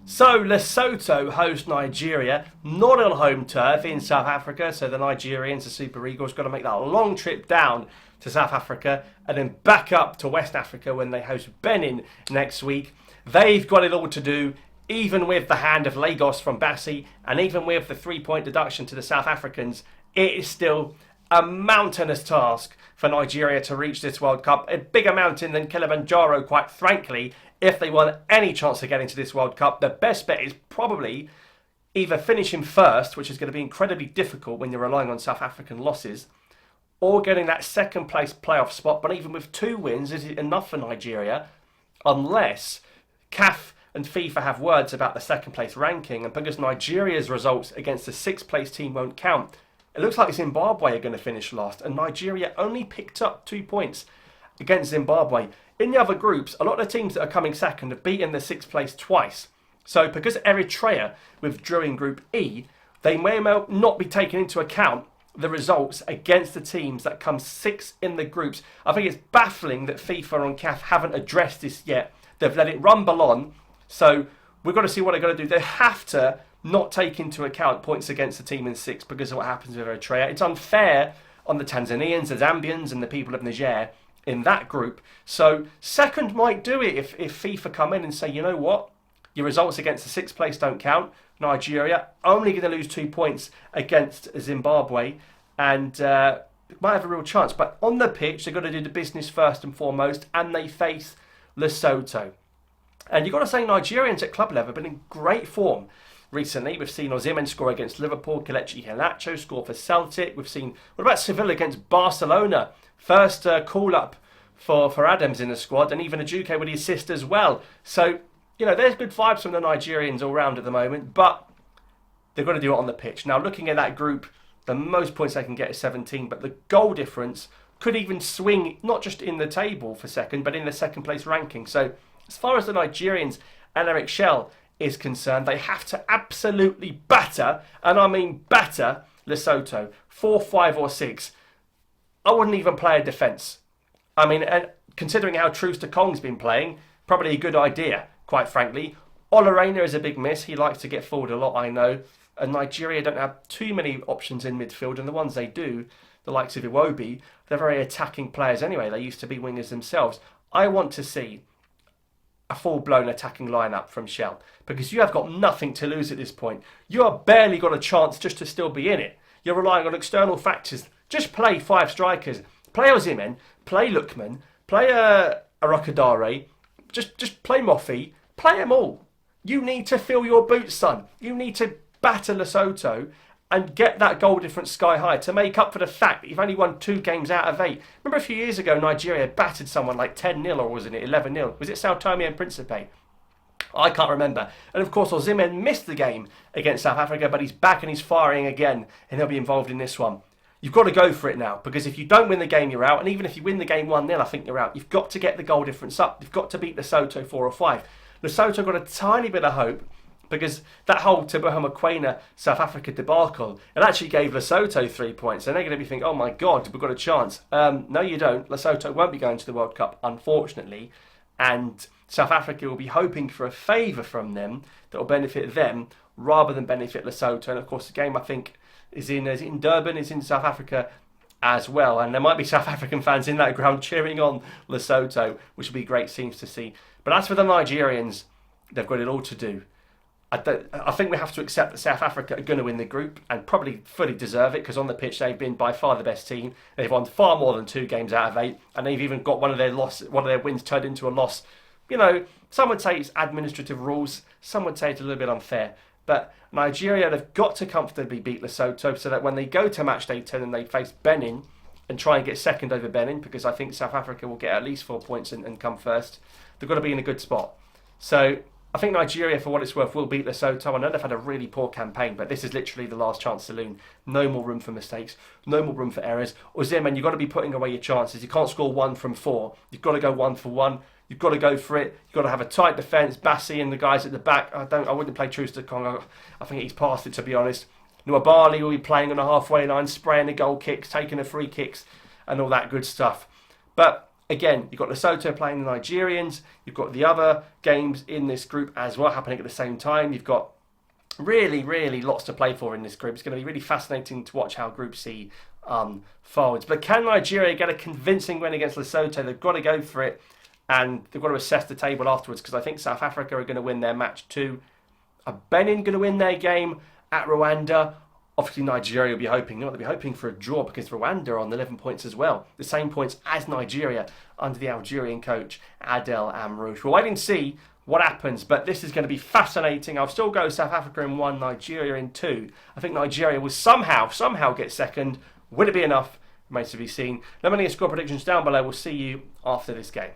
So Lesotho host Nigeria, not on home turf in South Africa. So the Nigerians, the Super Eagles, got to make that long trip down to South Africa and then back up to West Africa when they host Benin next week. They've got it all to do, even with the hand of Lagos from Bassi, and even with the 3-point deduction to the South Africans. It is still a mountainous task for Nigeria to reach this World Cup. A bigger mountain than Kilimanjaro, quite frankly. If they want any chance of getting to this World Cup, the best bet is probably either finishing first, which is going to be incredibly difficult when you're relying on South African losses, or getting that second place playoff spot. But even with 2 wins, is it enough for Nigeria? Unless CAF and FIFA have words about the second place ranking, and because Nigeria's results against the 6th place team won't count, it looks like Zimbabwe are going to finish last, and Nigeria only picked up 2 points against Zimbabwe. In the other groups, a lot of the teams that are coming second have beaten the 6th place twice. So because Eritrea withdrew in Group E, they may not be taking into account the results against the teams that come 6th in the groups. I think it's baffling that FIFA and CAF haven't addressed this yet. They've let it rumble on. So we've got to see what they're going to do. They have to not take into account points against the team in 6th because of what happens with Eritrea. It's unfair on the Tanzanians, the Zambians and the people of Niger in that group. So second might do it if FIFA come in and say, you know what, your results against the 6th place don't count. Nigeria only going to lose 2 points against Zimbabwe and might have a real chance. But on the pitch, they've got to do the business first and foremost, and they face Lesotho. And you've got to say Nigerians at club level have been in great form recently. We've seen Osimhen score against Liverpool, Kelechi Iheanacho score for Celtic. We've seen, what about Sevilla against Barcelona? First call-up for Adams in the squad, and even Ajuke with the assist as well. So, you know, there's good vibes from the Nigerians all round at the moment, but they've got to do it on the pitch. Now, looking at that group, the most points they can get is 17, but the goal difference could even swing, not just in the table for second, but in the second place ranking. So, as far as the Nigerians and Eric Schell is concerned, they have to absolutely batter, and I mean batter, Lesotho, 4, 5 or 6. I wouldn't even play a defence. I mean, and considering how Truce Kong's been playing, probably a good idea, quite frankly. Olarena is a big miss. He likes to get forward a lot, I know. And Nigeria don't have too many options in midfield, and the ones they do, the likes of Iwobi, they're very attacking players anyway. They used to be wingers themselves. I want to see a full-blown attacking lineup from Shell, because you have got nothing to lose at this point. You have barely got a chance just to still be in it. You're relying on external factors. Just play 5 strikers. Play Osimhen, play Lookman, play Arokadare, just play Mofi, play them all. You need to fill your boots, son. You need to batter Lesotho and get that goal difference sky high to make up for the fact that you've only won 2 games out of 8. Remember a few years ago, Nigeria battered someone like 10-0, or wasn't it 11-0? Was it Sao Tome and Principe? I can't remember. And of course, Osimhen missed the game against South Africa, but he's back and he's firing again, and he'll be involved in this one. You've got to go for it now, because if you don't win the game, you're out. And even if you win the game 1-0, I think you're out. You've got to get the goal difference up. You've got to beat Lesotho 4 or 5. Lesotho got a tiny bit of hope, because that whole Teboho Mokoena South Africa debacle, it actually gave Lesotho 3 points. And they're going to be thinking, oh my God, we've got a chance. No, you don't. Lesotho won't be going to the World Cup, unfortunately. And South Africa will be hoping for a favour from them that will benefit them rather than benefit Lesotho. And of course, the game, I think, is in Durban, is in South Africa as well. And there might be South African fans in that ground cheering on Lesotho, which will be great scenes to see. But as for the Nigerians, they've got it all to do. I think we have to accept that South Africa are going to win the group and probably fully deserve it, because on the pitch they've been by far the best team. They've won far more than 2 games out of 8, and they've even got one of their wins turned into a loss. You know, some would say it's administrative rules, some would say it's a little bit unfair. But Nigeria have got to comfortably beat Lesotho so that when they go to match day 10 and they face Benin and try and get second over Benin, because I think South Africa will get at least 4 points and come first, they've got to be in a good spot. So I think Nigeria, for what it's worth, will beat Lesotho. I know they've had a really poor campaign, but this is literally the last chance saloon. No more room for mistakes, no more room for errors. Osimhen, you've got to be putting away your chances. You can't score 1 from 4. You've got to go 1 for 1. You've got to go for it. You've got to have a tight defence. Bassi and the guys at the back. I wouldn't play Truce Kong. I think he's past it, to be honest. Nwabali will be playing on the halfway line, spraying the goal kicks, taking the free kicks, and all that good stuff. But Again, you've got Lesotho playing the Nigerians. You've got the other games in this group as well happening at the same time. You've got really lots to play for in this group. It's going to be really fascinating to watch how Group C folds. But can Nigeria get a convincing win against Lesotho? They've got to go for it, and they've got to assess the table afterwards, because I think South Africa are going to win their match too. Are Benin going to win their game at Rwanda? Obviously, Nigeria will be hoping. They'll be hoping for a draw, because Rwanda are on 11 points as well. The same points as Nigeria under the Algerian coach, Adel Amrouche. We'll wait and see what happens, but this is going to be fascinating. I'll still go South Africa in 1, Nigeria in 2. I think Nigeria will somehow get second. Will it be enough? Remains to be seen. Let me know your score predictions down below. We'll see you after this game.